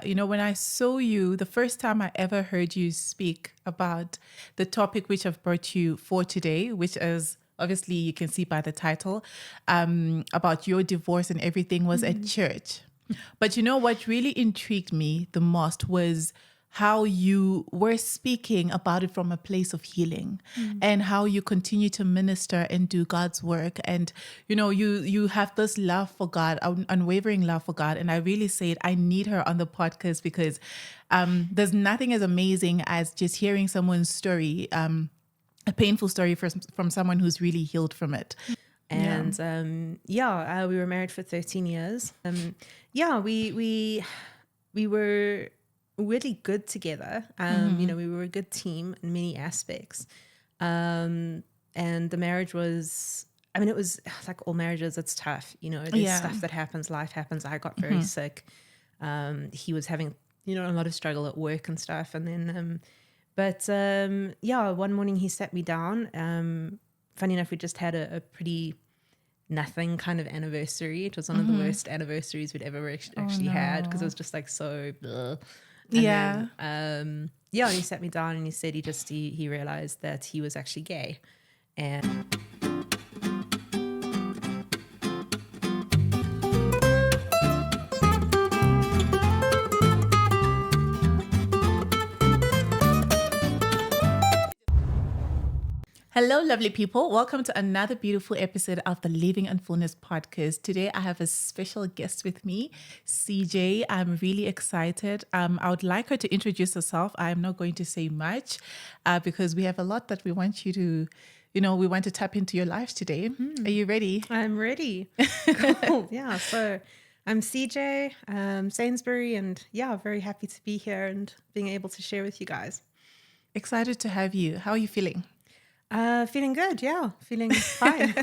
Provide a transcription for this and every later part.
When I saw you, the first time I ever heard you speak about the topic which I've brought you for today, which is obviously you can see by the title, about your divorce and everything, was at church. But what really intrigued me the most was how you were speaking about it from a place of healing and how you continue to minister and do God's work. And, you have this love for God, unwavering love for God. And I really said, I need her on the podcast because there's nothing as amazing as just hearing someone's story, a painful story from someone who's really healed from it. And we were married for 13 years. We were really good together. We were a good team in many aspects. And the marriage was, it was like all marriages, it's tough. There's stuff that happens, life happens. I got very sick. He was having, a lot of struggle at work and stuff. And then, one morning he sat me down. Funny enough, we just had a pretty nothing kind of anniversary. It was one of the worst anniversaries we'd ever actually had because it was just like so bleh. And then, he sat me down and he said he realized that he was actually gay. And Hello, lovely people. Welcome to another beautiful episode of the Living in Fullness podcast. Today, I have a special guest with me, CJ. I'm really excited. I would like her to introduce herself. I'm not going to say much because we have a lot that we want you to, we want to tap into your life today. Are you ready? I'm ready. Cool. Yeah. So I'm CJ Sainsbury, and very happy to be here and being able to share with you guys. Excited to have you. How are you feeling? Feeling good, feeling fine.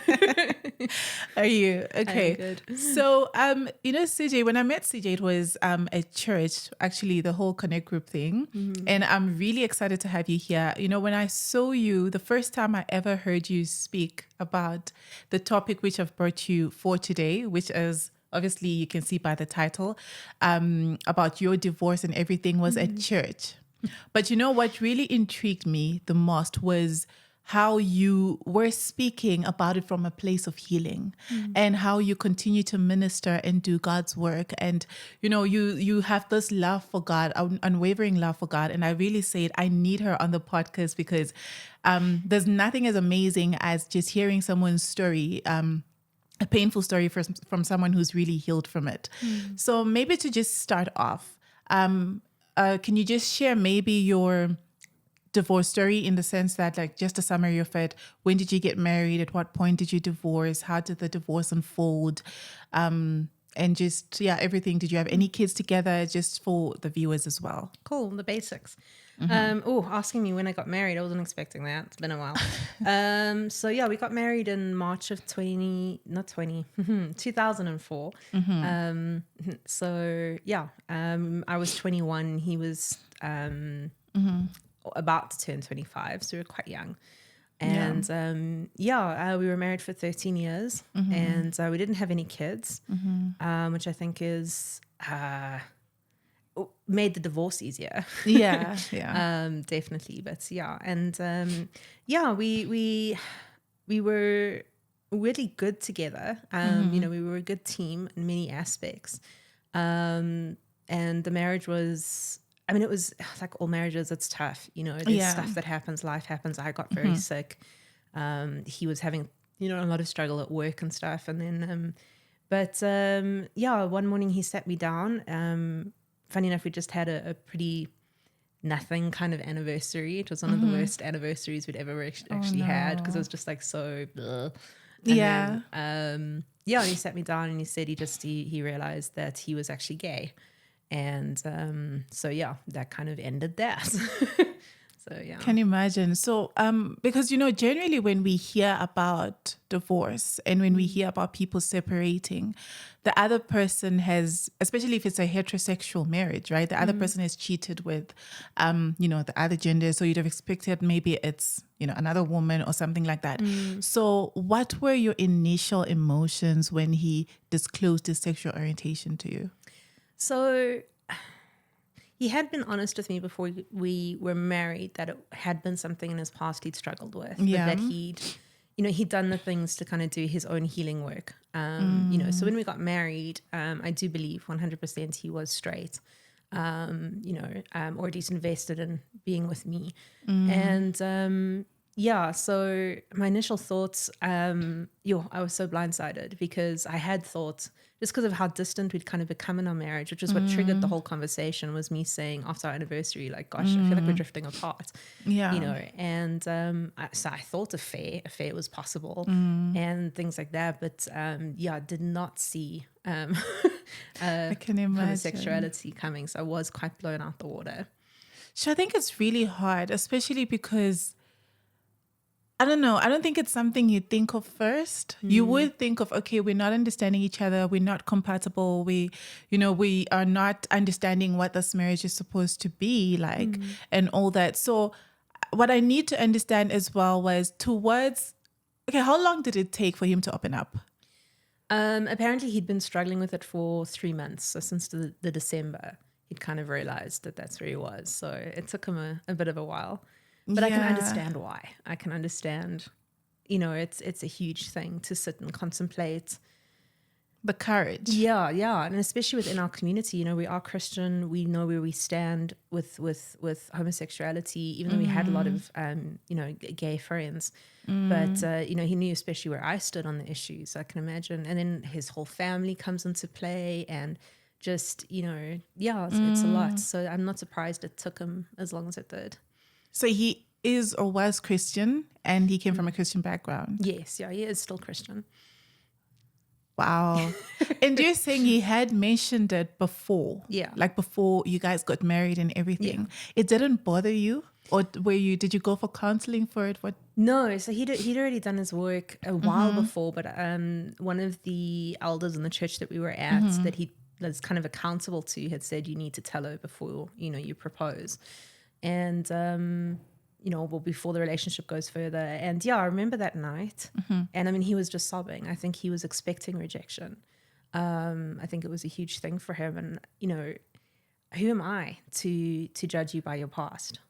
Are you? Okay. Good. So, CJ, when I met CJ, it was at church, actually the whole Connect group thing. And I'm really excited to have you here. When I saw you, the first time I ever heard you speak about the topic which I've brought you for today, which is obviously you can see by the title, about your divorce and everything, was at church. But what really intrigued me the most was how you were speaking about it from a place of healing and how you continue to minister and do God's work. And, you have this love for God, unwavering love for God. And I really said, I need her on the podcast because there's nothing as amazing as just hearing someone's story, a painful story from someone who's really healed from it. So maybe to just start off, can you just share maybe your divorce story in the sense that, like, just a summary of it? When did you get married? At what point did you divorce? How did the divorce unfold? And just, everything. Did you have any kids together? Just for the viewers as well. Cool, the basics. Asking me when I got married, I wasn't expecting that. It's been a while. We got married in March of 2004. I was 21. He was about to turn 25, so we were quite young. And we were married for 13 years, and we didn't have any kids, which I think is made the divorce easier. Definitely. But we were really good together. We were a good team in many aspects. And the marriage was, it was like all marriages, it's tough. There's stuff that happens, life happens. I got very sick. He was having, a lot of struggle at work and stuff. And then, one morning he sat me down. Funny enough, we just had a pretty nothing kind of anniversary. It was one of the worst anniversaries we'd ever actually had because it was just like so bleh. And then, he sat me down and he said he realized that he was actually gay. And that kind of ended that. Can you imagine? So because generally when we hear about divorce and when we hear about people separating, the other person has, especially if it's a heterosexual marriage, right? The other person has cheated with the other gender, so you'd have expected maybe it's another woman or something like that. So what were your initial emotions when he disclosed his sexual orientation to you? So he had been honest with me before we were married that it had been something in his past he'd struggled with, but that he'd done the things to kind of do his own healing work. So when we got married, I do believe 100% he was straight, or at least invested in being with me. And so my initial thoughts, I was so blindsided because I had thought, just because of how distant we'd kind of become in our marriage, which is what triggered the whole conversation, was me saying after our anniversary, like, gosh, I feel like we're drifting apart. And so I thought a fair was possible and things like that, but did not see I can imagine homosexuality coming. So I was quite blown out the water. So I think it's really hard, especially because I don't know. I don't think it's something you think of first. You would think of, okay, we're not understanding each other. We're not compatible. We are not understanding what this marriage is supposed to be like and all that. So what I need to understand as well was how long did it take for him to open up? Apparently he'd been struggling with it for 3 months. So since the December, he'd kind of realized that that's where he was. So it took him a bit of a while. But I can understand why. I can understand, it's a huge thing to sit and contemplate. The courage. Yeah. And especially within our community, we are Christian. We know where we stand with homosexuality, even though we had a lot of, gay friends. But, he knew especially where I stood on the issues, so I can imagine. And then his whole family comes into play and just, it's a lot. So I'm not surprised it took him as long as it did. So he is or was Christian and he came from a Christian background? Yes, he is still Christian. Wow. And you're saying he had mentioned it before? Yeah. Like before you guys got married and everything. Yeah. It didn't bother you? Or did you go for counseling for it? What? No, so he'd already done his work a while before, but one of the elders in the church that we were at that he was kind of accountable to had said, you need to tell her before, you propose. And, before the relationship goes further. And I remember that night. And I mean, he was just sobbing. I think he was expecting rejection. I think it was a huge thing for him. And, who am I to judge you by your past?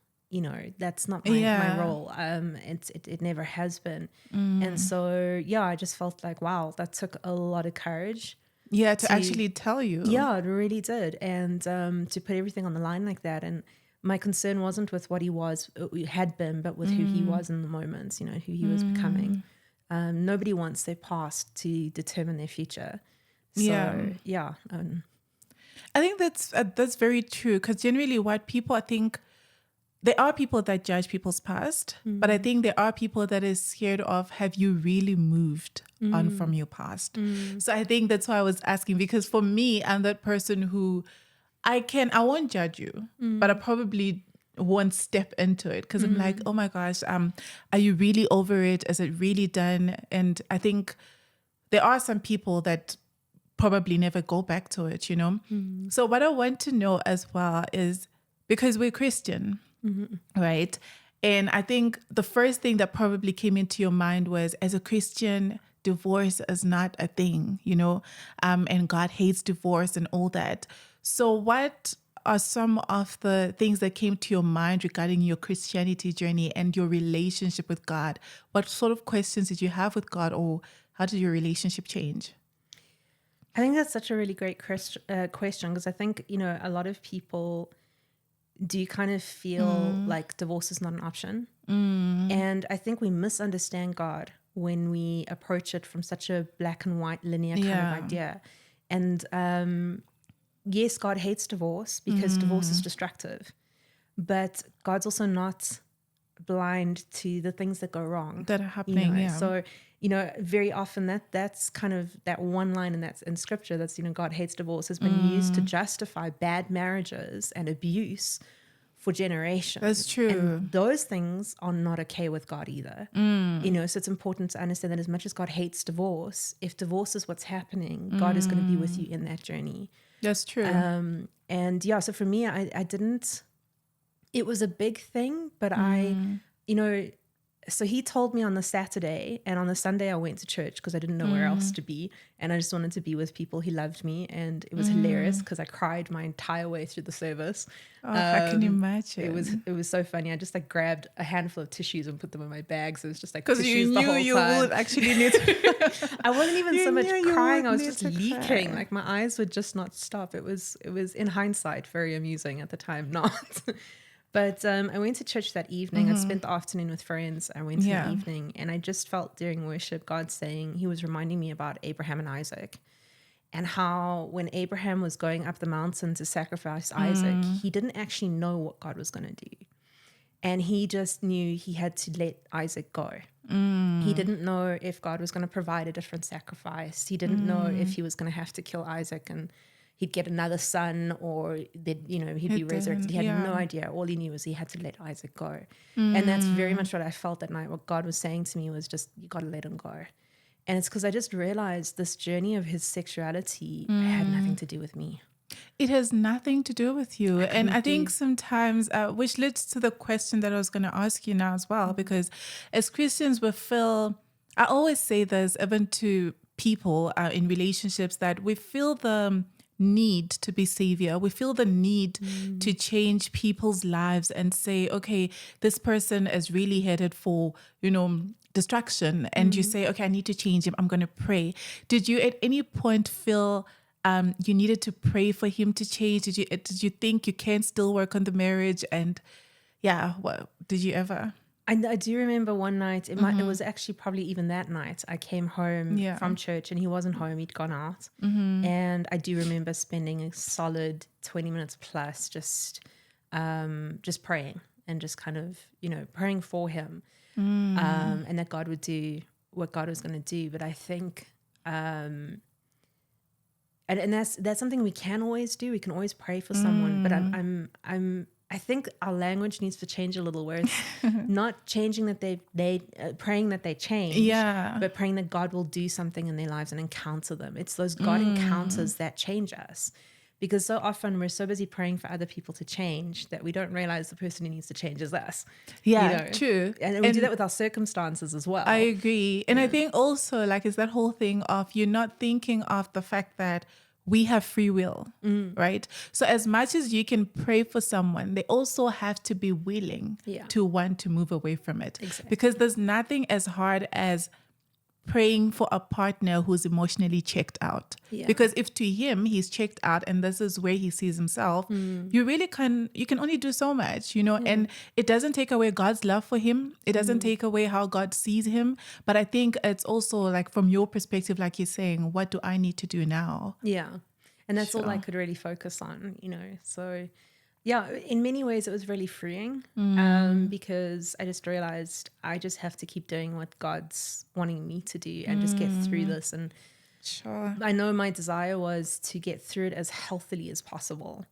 That's not my role. It never has been. And so, I just felt like, wow, that took a lot of courage. Yeah, to actually tell you. Yeah, it really did. And to put everything on the line like that. And my concern wasn't with what he had been, but with who he was in the moment, who he was becoming. Nobody wants their past to determine their future. So, I think that's very true, because generally what people, I think, there are people that judge people's past, but I think there are people that is scared of, have you really moved on from your past? So I think that's why I was asking, because for me, I'm that person who I won't judge you, but I probably won't step into it because I'm like, oh my gosh, are you really over it? Is it really done? And I think there are some people that probably never go back to it, So what I want to know as well is, because we're Christian, right? And I think the first thing that probably came into your mind was, as a Christian, divorce is not a thing, and God hates divorce and all that. So what are some of the things that came to your mind regarding your Christianity journey and your relationship with God? What sort of questions did you have with God, or how did your relationship change? I think that's such a really great question, because I think, a lot of people do kind of feel like divorce is not an option. And I think we misunderstand God when we approach it from such a black and white linear kind of idea. And yes, God hates divorce because divorce is destructive, but God's also not blind to the things that go wrong that are happening. So very often that's kind of that one line in scripture that's God hates divorce has been used to justify bad marriages and abuse for generations. That's true. And those things are not okay with God either. So it's important to understand that as much as God hates divorce, if divorce is what's happening, God is going to be with you in that journey. That's true. So for me, I didn't, it was a big thing, but so he told me on the Saturday, and on the Sunday I went to church because I didn't know where else to be, and I just wanted to be with people. He loved me, and it was hilarious because I cried my entire way through the service. Oh, I can It was imagine. so funny. I just like grabbed a handful of tissues and put them in my bag, so it was just like Because tissues you the knew whole you time. would actually need to. I wasn't even You so much knew you crying. would I was need just to leaking. cry. Like my eyes would just not stop. It was in hindsight very amusing. At the time, not. But I went to church that evening. I spent the afternoon with friends. I went in the Yeah. evening, and I just felt during worship God saying, he was reminding me about Abraham and Isaac, and how when Abraham was going up the mountain to sacrifice Isaac, he didn't actually know what God was going to do. And he just knew he had to let Isaac go. He didn't know if God was going to provide a different sacrifice. He didn't know if he was going to have to kill Isaac and he'd get another son, or that he'd be resurrected. He had no idea. All he knew was he had to let Isaac go. And that's very much what I felt that night. What God was saying to me was just, you got to let him go. And it's because I just realized this journey of his sexuality had nothing to do with me. It has nothing to do with you. And I think sometimes, which leads to the question that I was going to ask you now as well, because as Christians, we feel, I always say this even to people in relationships, that we feel the need to be savior. We feel the need to change people's lives and say, okay, this person is really headed for, destruction. And you say, okay, I need to change him. I'm going to pray. Did you at any point feel you needed to pray for him to change? Did you think you can still work on the marriage? And did you ever? I do remember one night, it was actually probably even that night, I came home from church and he wasn't home, he'd gone out. And I do remember spending a solid 20 minutes plus just praying and just kind of, praying for him and that God would do what God was going to do. But I think, and that's something we can always do. We can always pray for someone, but I think our language needs to change a little, where it's not changing that they praying that they change, but praying that God will do something in their lives and encounter them. It's those God encounters that change us, because so often we're so busy praying for other people to change that we don't realize the person who needs to change is us. True. And we do that with our circumstances as well. I agree. And I think also, like, it's that whole thing of you're not thinking of the fact that we have free will, right? So as much as you can pray for someone, they also have to be willing to want to move away from it. Exactly. Because there's nothing as hard as praying for a partner who's emotionally checked out. Because if to him he's checked out and this is where he sees himself, you can only do so much, and it doesn't take away God's love for him. It doesn't take away how God sees him. But I think it's also like, from your perspective, like you're saying, what do I need to do now? Yeah. And that's all I could really focus on, So yeah, in many ways it was really freeing, because I just realized I just have to keep doing what God's wanting me to do and just get through this. And I know my desire was to get through it as healthily as possible.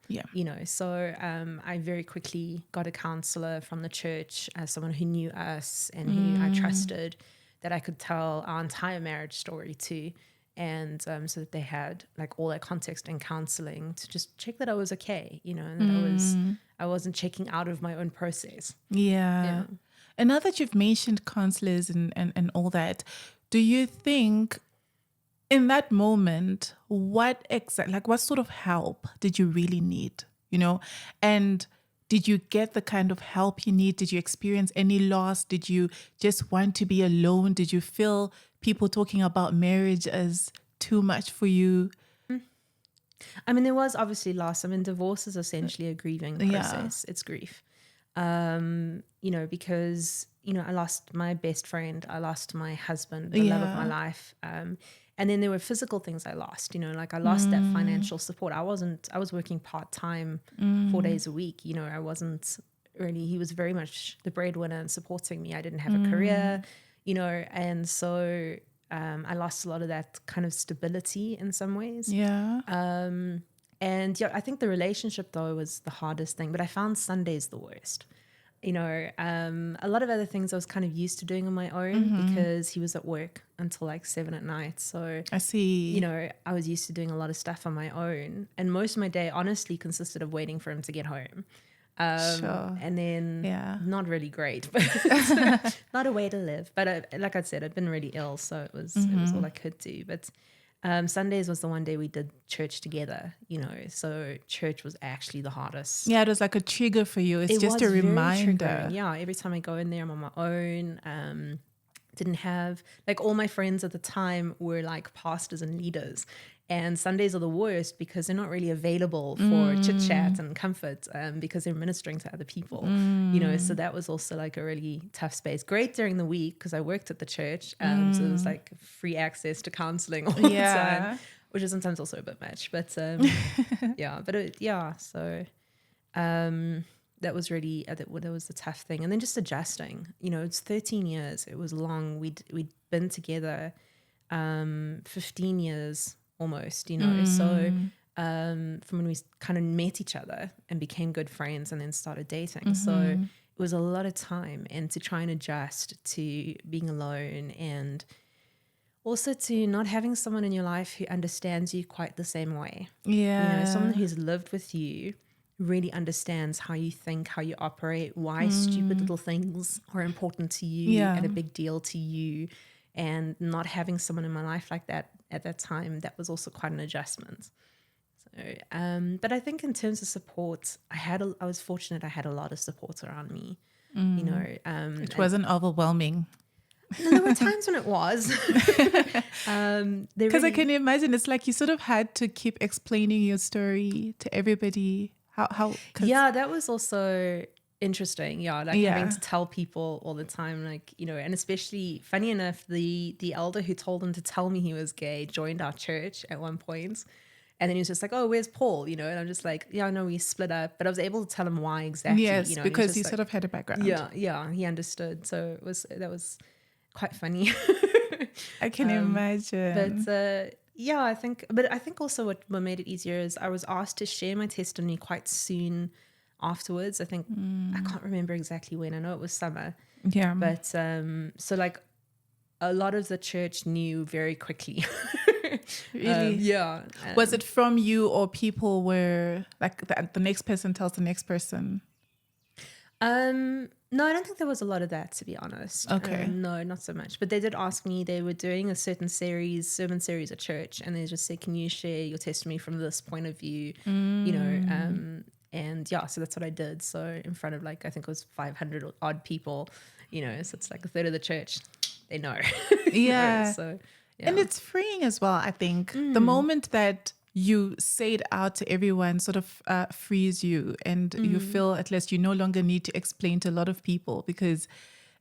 So I very quickly got a counselor from the church, as someone who knew us and who I trusted, that I could tell our entire marriage story to. And so that they had like all that context and counseling to just check that I was okay, and that I wasn't checking out of my own process. And now that you've mentioned counselors and all that, do you think in that moment, what sort of help did you really need, and did you get the kind of help you need? Did you experience any loss? Did you just want to be alone? Did you feel people talking about marriage as too much for you? I mean, there was obviously loss. I mean, divorce is essentially a grieving process. It's grief. Because, I lost my best friend. I lost my husband, the love of my life. And then there were physical things I lost, like I lost that financial support. I was working part-time 4 days a week. I wasn't really, he was very much the breadwinner and supporting me. I didn't have a career, and so I lost a lot of that kind of stability in some ways. And I think the relationship though was the hardest thing, but I found Sundays the worst. A lot of other things I was kind of used to doing on my own because he was at work until like 7 p.m. So I see. I was used to doing a lot of stuff on my own, and most of my day honestly consisted of waiting for him to get home. Sure. And then Yeah. not really great, but not a way to live. But like I said, I'd been really ill, so it was all I could do. But Sundays was the one day we did church together, you know. So church was actually the hardest. Yeah, it was like a trigger for you. It's It just was a very reminder. triggering. Yeah, every time I go in there, I'm on my own. Didn't have, like, all my friends at the time were like pastors and leaders, and Sundays are the worst because they're not really available for chit chat and comfort, because they're ministering to other people, you know. So that was also like a really tough space. Great during the week because I worked at the church, so it was like free access to counseling all the time, which is sometimes also a bit much, but so that was really that was the tough thing. And then just adjusting, you know. It's 13 years, it was long. We'd been together 15 years almost, you know. So from when we kind of met each other and became good friends and then started dating, so it was a lot of time, and to try and adjust to being alone, and also to not having someone in your life who understands you quite the same way. You know, someone who's lived with you really understands how you think, how you operate, why stupid little things are important to you and a big deal to you. And not having someone in my life like that at that time, that was also quite an adjustment. So, but I think in terms of support, I was fortunate. I had a lot of support around me. You know, it wasn't overwhelming. No, there were times when it was. Because I can imagine it's like you sort of had to keep explaining your story to everybody. Yeah, that was also interesting. Yeah, like having to tell people all the time, like, you know. And especially, funny enough, the elder who told him to tell me he was gay joined our church at one point. And then he was just like, "Oh, where's Paul?" You know, and I'm just like, "Yeah, no, we split up." But I was able to tell him why exactly. Yes, you know, because you like, sort of had a background. Yeah, he understood. So that was quite funny. I can imagine. But I think also what made it easier is I was asked to share my testimony quite soon afterwards. I think I can't remember exactly when. I know it was summer. Yeah. But so like a lot of the church knew very quickly. Really? Was it from you, or people were like the next person tells the next person? No, I don't think there was a lot of that, to be honest. Okay. No, not so much. But they did ask me. They were doing a certain sermon series at church, and they just said, "Can you share your testimony from this point of view?" You know, and yeah, so that's what I did. So in front of, like, I think it was 500 odd people, you know, so it's like a third of the church. They know. Yeah. You know, so yeah. And it's freeing as well, I think. The moment that you say it out to everyone sort of frees you, and you feel at least you no longer need to explain to a lot of people, because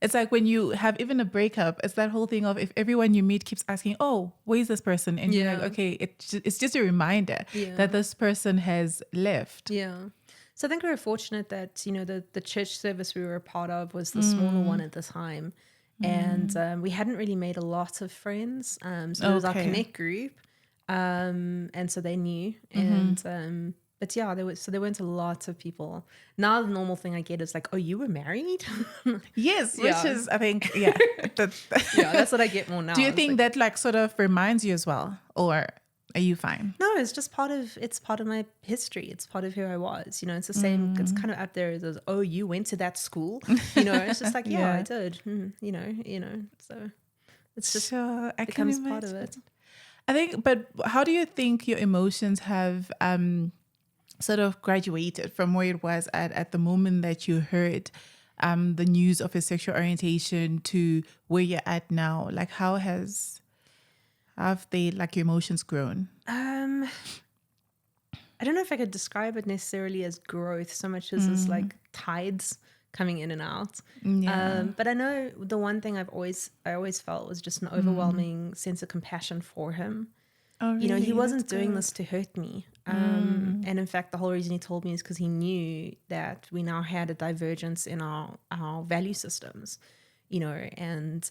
it's like when you have even a breakup, it's that whole thing of if everyone you meet keeps asking, "Oh, where's this person?" And you're like, okay, it's just a reminder that this person has left. Yeah. So I think we were fortunate that, you know, the church service we were a part of was the smaller one at the time. And we hadn't really made a lot of friends. So it was our Connect group. And so they knew. And but yeah, there weren't a lot of people. Now the normal thing I get is like, "Oh, you were married?" Yes, which is, I think, yeah. That's what I get more now. Do you think that like sort of reminds you as well, or are you fine? No, it's just part of my history. It's part of who I was. You know, it's the same. It's kind of up there as, "Oh, you went to that school." You know, it's just like, yeah, I did. You know. So it's just becomes part of it. I think, but how do you think your emotions have sort of graduated from where it was at the moment that you heard the news of your sexual orientation to where you're at now? Like, how have they, like, your emotions grown? I don't know if I could describe it necessarily as growth so much as like tides coming in and out. But I know the one thing I always felt was just an overwhelming sense of compassion for him. Oh, really? You know, he wasn't doing this to hurt me. And in fact, the whole reason he told me is because he knew that we now had a divergence in our value systems, you know. And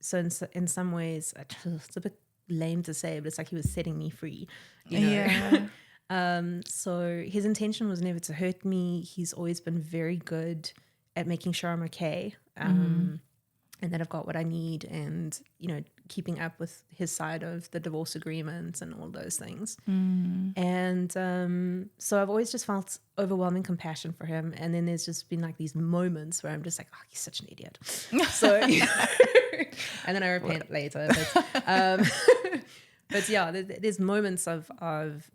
so in some ways, it's a bit lame to say, but it's like he was setting me free, you know. So his intention was never to hurt me. He's always been very good at making sure I'm okay. and that I've got what I need, and, you know, keeping up with his side of the divorce agreement and all those things. And so I've always just felt overwhelming compassion for him. And then there's just been like these moments where I'm just like, oh, he's such an idiot. So, you know, and then I repent later. But yeah, there's moments of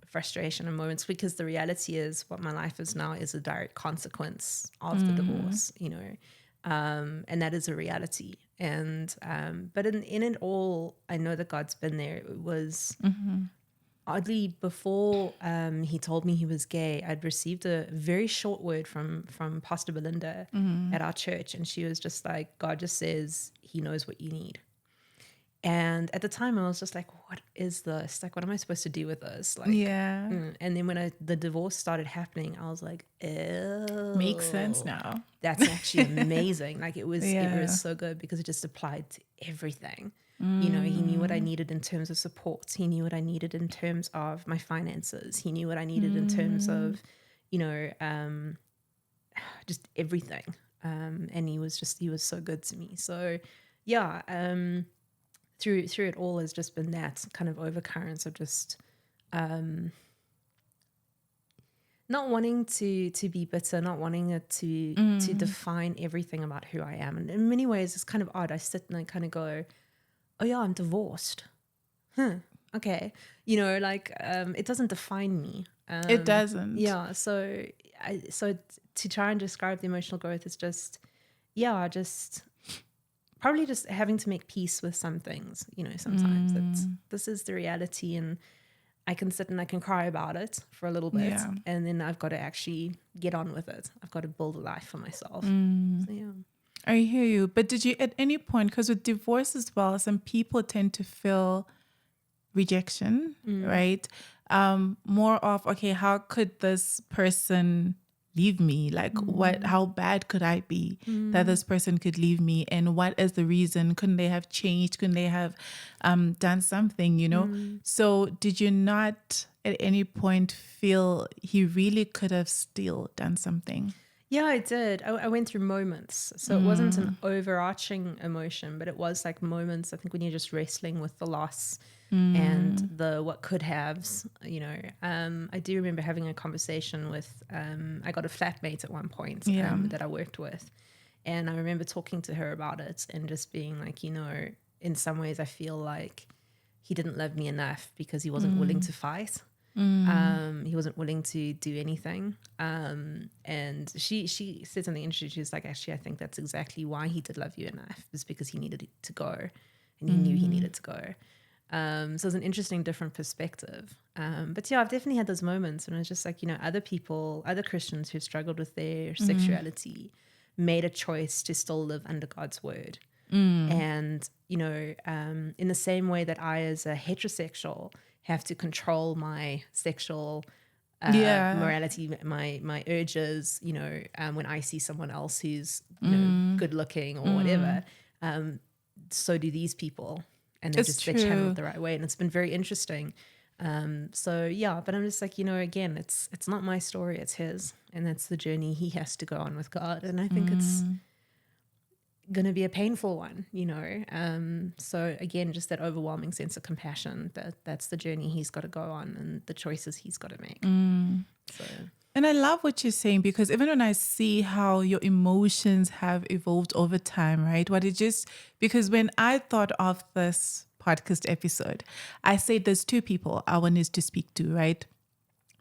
frustration and moments, because the reality is what my life is now is a direct consequence of the divorce, you know. And that is a reality. And but in it all, I know that God's been there. It was oddly, before he told me he was gay, I'd received a very short word from Pastor Belinda at our church, and she was just like, God just says he knows what you need. And at the time I was just like, what is this? Like, what am I supposed to do with this? Like, and then when the divorce started happening, I was like, oh, makes sense now. That's actually amazing. Like, it was so good, because it just applied to everything. You know, he knew what I needed in terms of support. He knew what I needed in terms of my finances. He knew what I needed in terms of, you know, just everything. And he was so good to me. So yeah, through it all has just been that kind of overcurrents of just not wanting to be bitter, not wanting it to define everything about who I am. And in many ways, it's kind of odd. I sit and I kind of go, oh yeah, I'm divorced. Okay. You know, like, it doesn't define me. It doesn't. Yeah. So to try and describe the emotional growth is just, probably just having to make peace with some things, you know. Sometimes this is the reality, and I can sit and I can cry about it for a little bit, and then I've got to actually get on with it. I've got to build a life for myself. So yeah. I hear you. But did you at any point, because with divorce as well, some people tend to feel rejection, right? More of, okay, how could this person leave me? Like, how bad could I be that this person could leave me? And what is the reason? Couldn't they have changed? Couldn't they have done something, you know? So did you not at any point feel he really could have still done something? Yeah, I did. I went through moments. So it wasn't an overarching emotion, but it was like moments, I think, when you're just wrestling with the loss and the what could haves, you know. I do remember having a conversation with, I got a flatmate at one point that I worked with. And I remember talking to her about it and just being like, you know, in some ways I feel like he didn't love me enough because he wasn't willing to fight. He wasn't willing to do anything. And she said something interesting. She was like, actually, I think that's exactly why he did love you enough, is because he needed to go, and he knew he needed to go. So it's an interesting, different perspective. But yeah, I've definitely had those moments when I was just like, you know, other Christians who've struggled with their sexuality made a choice to still live under God's word. And, you know, in the same way that I, as a heterosexual, have to control my sexual morality, my urges, you know, when I see someone else who's, you know, good looking or whatever, so do these people. And they're channeled the right way. And it's been very interesting. So yeah, but I'm just like, you know, again, it's not my story, it's his. And that's the journey he has to go on with God. And I think it's going to be a painful one, you know. So again, just that overwhelming sense of compassion, that's the journey he's got to go on and the choices he's got to make. So. And I love what you're saying, because even when I see how your emotions have evolved over time, right? Because when I thought of this podcast episode, I said there's two people I wanted to speak to, right?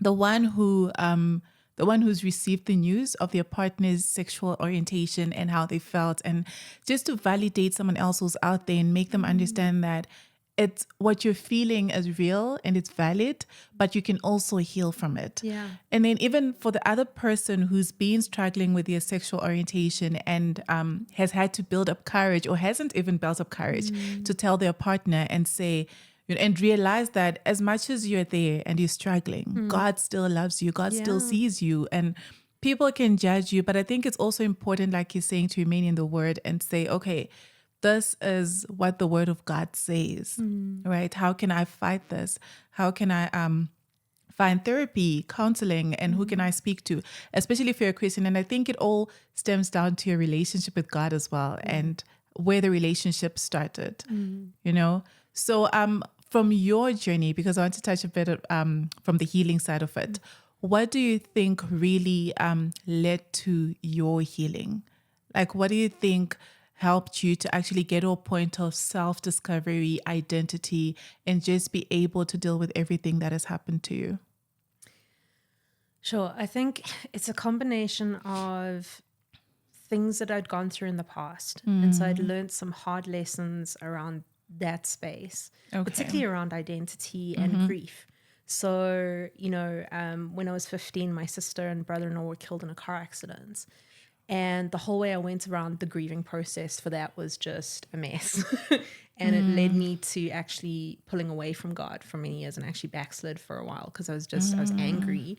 The one who's received the news of their partner's sexual orientation and how they felt, and just to validate someone else who's out there and make them understand that it's what you're feeling is real and it's valid, but you can also heal from it. Yeah. And then even for the other person who's been struggling with their sexual orientation and has had to build up courage, or hasn't even built up courage to tell their partner and say, and realize that as much as you're there and you're struggling, God still loves you. God still sees you. And people can judge you. But I think it's also important, like you're saying, to remain in the word and say, okay, this is what the word of God says, right? How can I fight this? How can I find therapy, counseling, and who can I speak to, especially if you're a Christian? And I think it all stems down to your relationship with God as well. And where the relationship started, you know? So from your journey, because I want to touch a bit from the healing side of it, what do you think really led to your healing? Like, what do you think helped you to actually get to a point of self-discovery, identity, and just be able to deal with everything that has happened to you? Sure. I think it's a combination of things that I'd gone through in the past. And so I'd learned some hard lessons around that space, particularly around identity and grief. So, you know, when I was 15, my sister and brother-in-law were killed in a car accident. And the whole way I went around the grieving process for that was just a mess. And it led me to actually pulling away from God for many years and actually backslid for a while because I was angry.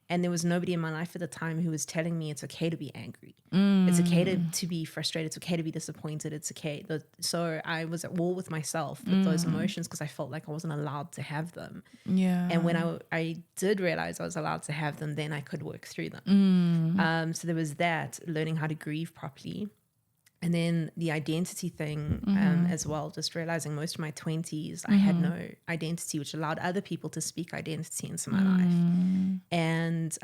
And there was nobody in my life at the time who was telling me it's okay to be angry. It's okay to be frustrated. It's okay to be disappointed. It's okay. So I was at war with myself with those emotions because I felt like I wasn't allowed to have them. Yeah. And when I did realize I was allowed to have them, then I could work through them. So there was that, learning how to grieve properly. And then the identity thing as well, just realizing most of my 20s, I had no identity, which allowed other people to speak identity into my life. And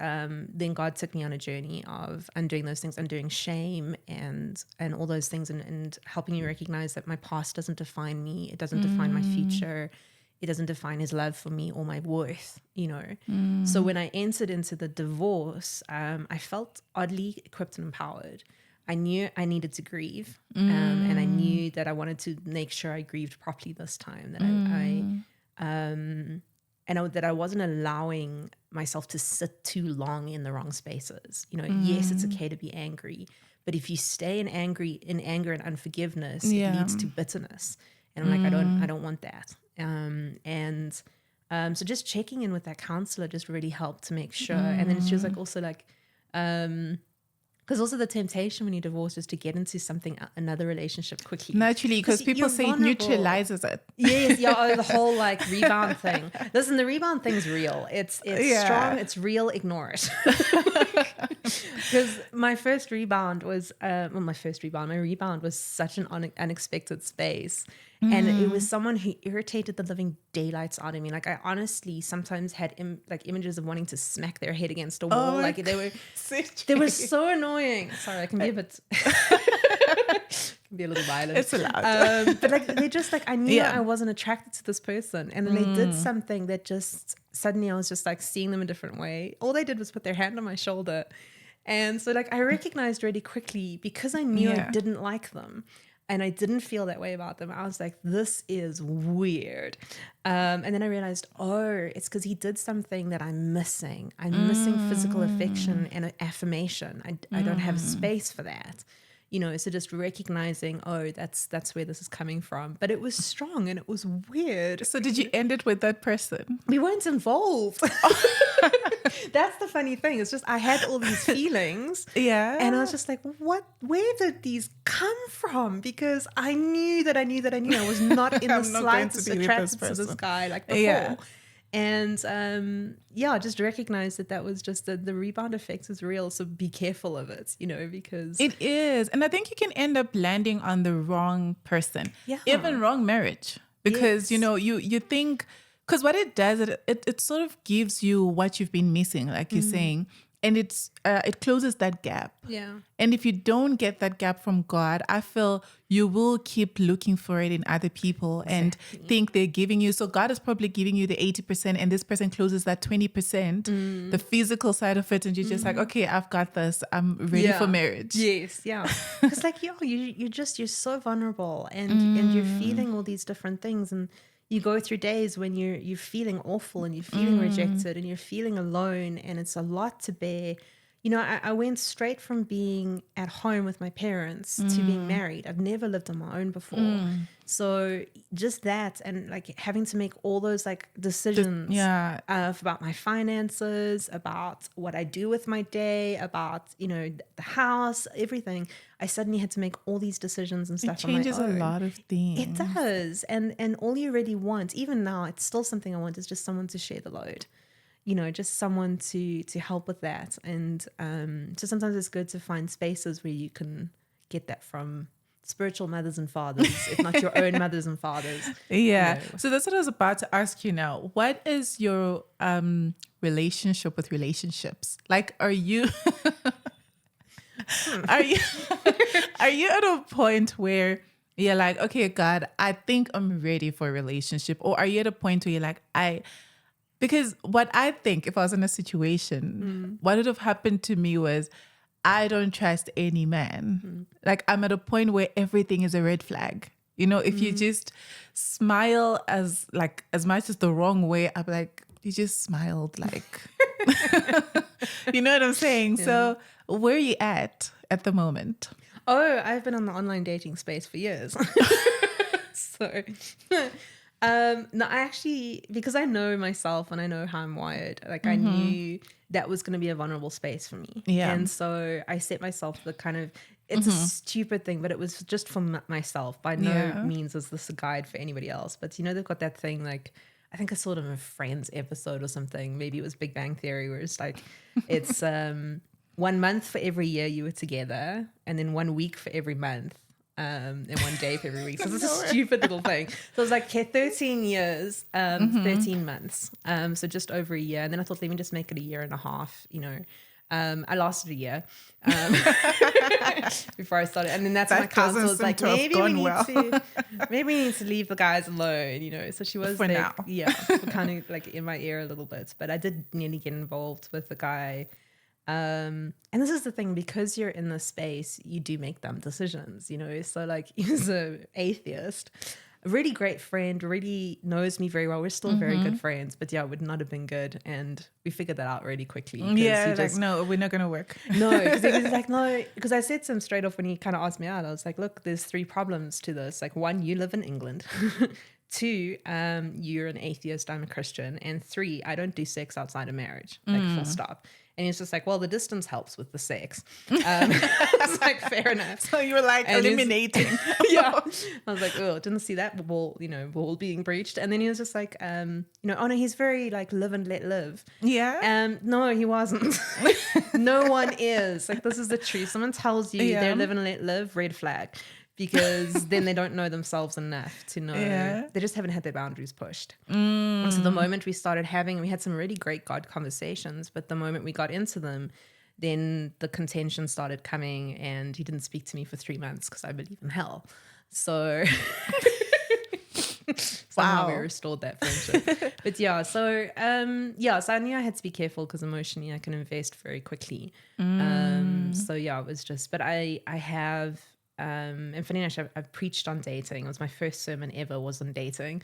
then God took me on a journey of undoing those things, undoing shame and all those things and helping me recognize that my past doesn't define me. It doesn't define my future. It doesn't define his love for me or my worth, you know. So when I entered into the divorce, I felt oddly equipped and empowered. I knew I needed to grieve, and I knew that I wanted to make sure I grieved properly this time. That that I wasn't allowing myself to sit too long in the wrong spaces. You know, yes, it's okay to be angry, but if you stay in anger and unforgiveness, it leads to bitterness. And I'm like, I don't want that. So just checking in with that counselor just really helped to make sure. And then she was like, also like, because also the temptation when you divorce is to get into another relationship quickly. Naturally, because people say it neutralizes it. Yes, the whole like rebound thing. Listen, the rebound thing's real. It's strong, it's real, ignore it. Because my rebound was such an unexpected space. And it was someone who irritated the living daylights out of me. Like I honestly sometimes had images of wanting to smack their head against a wall. Like they were so annoying. Sorry, I can be a bit can be a little violent. It's allowed. But like they just like I knew I wasn't attracted to this person. And then they did something that just suddenly I was just like seeing them a different way. All they did was put their hand on my shoulder. And so like I recognized really quickly because I knew I didn't like them. And I didn't feel that way about them. I was like, this is weird. And then I realized, it's because he did something that I'm missing. I'm missing physical affection and affirmation. I don't have space for that. You know, so just recognizing, that's where this is coming from. But it was strong and it was weird. So did you end it with that person? We weren't involved. That's the funny thing. It's just I had all these feelings. Yeah. And I was just like, where did these come from? Because I knew that I was not in the slightest attracted to this guy like before. Yeah. And just recognize that was just the rebound effect is real. So be careful of it, you know, because it is. And I think you can end up landing on the wrong person, even wrong marriage, because, you know, you think, because what it does, it sort of gives you what you've been missing, like you're saying. And it closes that gap. Yeah. And if you don't get that gap from God, I feel you will keep looking for it in other people and think they're giving you. So God is probably giving you the 80% and this person closes that 20%, the physical side of it. And you're just like, okay, I've got this. I'm ready for marriage. Yes. Yeah. Because like, you're so vulnerable and you're feeling all these different things. And you go through days when you're feeling awful and you're feeling rejected and you're feeling alone, and it's a lot to bear. You know, I went straight from being at home with my parents to being married. I've never lived on my own before. So just that, and like having to make all those like decisions about my finances, about what I do with my day, about, you know, the house, everything. I suddenly had to make all these decisions and stuff on my own. It changes a lot of things. It does. And all you really want, even now, it's still something I want, is just someone to share the load. You know, just someone to help with that. And so sometimes it's good to find spaces where you can get that from spiritual mothers and fathers, if not your own mothers and fathers. Yeah. You know. So that's what I was about to ask you now. What is your relationship with relationships? Like, are you are you are you at a point where you're like, okay, God, I think I'm ready for a relationship? Or are you at a point where you're like, because what I think if I was in a situation, what would have happened to me was I don't trust any man. Like I'm at a point where everything is a red flag. You know, if you just smile as much as the wrong way, I'm like, you just smiled like, you know what I'm saying? Yeah. So where are you at the moment? Oh, I've been on the online dating space for years. So, no, I actually, because I know myself and I know how I'm wired, like I knew that was going to be a vulnerable space for me. Yeah. And so I set myself the kind of, it's a stupid thing, but it was just for myself. By no means is this a guide for anybody else. But you know, they've got that thing like, I think I saw it in a Friends episode or something. Maybe it was Big Bang Theory, where it's like, it's 1 month for every year you were together, and then 1 week for every month, and 1 day for every week. So it's a stupid little thing. So it was like, okay, 13 years, 13 months. So just over a year. And then I thought, let me just make it a year and a half, you know. I lasted a year before I started. And then that's when my counsel was like, maybe we need to leave the guys alone, you know. So she was for like, now. Yeah, kind of like in my ear a little bit. But I did nearly get involved with the guy. And this is the thing, because you're in this space, you do make dumb decisions, you know. So like, he's an atheist, a really great friend, really knows me very well. We're still very good friends, but yeah, it would not have been good. And we figured that out really quickly. Yeah, like, no, we're not going to work. No, because he was like, no, because I said to him straight off when he kind of asked me out, I was like, look, there's 3 problems to this. Like 1, you live in England. 2, you're an atheist, I'm a Christian. And 3, I don't do sex outside of marriage, like full stop. And he's just like, well, the distance helps with the sex. I was like, fair enough. So you were like eliminating. Yeah. I was like, oh, didn't see that wall being breached. And then he was just like, oh no, he's very like live and let live. Yeah. No, he wasn't. No one is. Like, this is the truth. Someone tells you they're live and let live, red flag. Because then they don't know themselves enough to know. They just haven't had their boundaries pushed. And so the moment we started we had some really great God conversations, but the moment we got into them, then the contention started coming, and he didn't speak to me for 3 months because I believe in hell. So somehow we restored that friendship. But so I knew I had to be careful because emotionally I can invest very quickly. So it was just, but I have, and funny enough, I've preached on dating. It was my first sermon ever was on dating.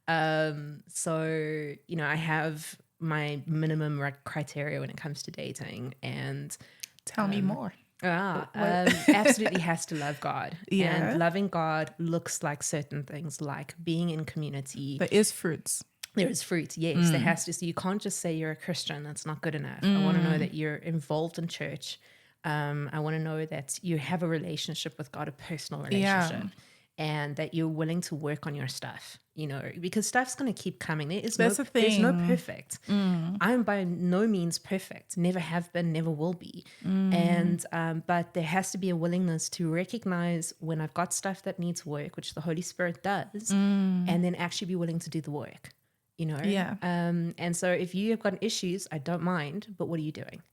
So, you know, I have my minimum criteria when it comes to dating. And tell me more. Absolutely has to love God. Yeah. And loving God looks like certain things, like being in community. There is fruits. There is fruit, yes. There has to. So you can't just say you're a Christian. That's not good enough. I want to know that you're involved in church. I want to know that you have a relationship with God, a personal relationship, and that you're willing to work on your stuff, you know, because stuff's going to keep coming. There's no perfect. I'm by no means perfect, never have been, never will be. And, but there has to be a willingness to recognize when I've got stuff that needs work, which the Holy Spirit does, and then actually be willing to do the work, you know? Yeah. And so if you have got issues, I don't mind, but what are you doing?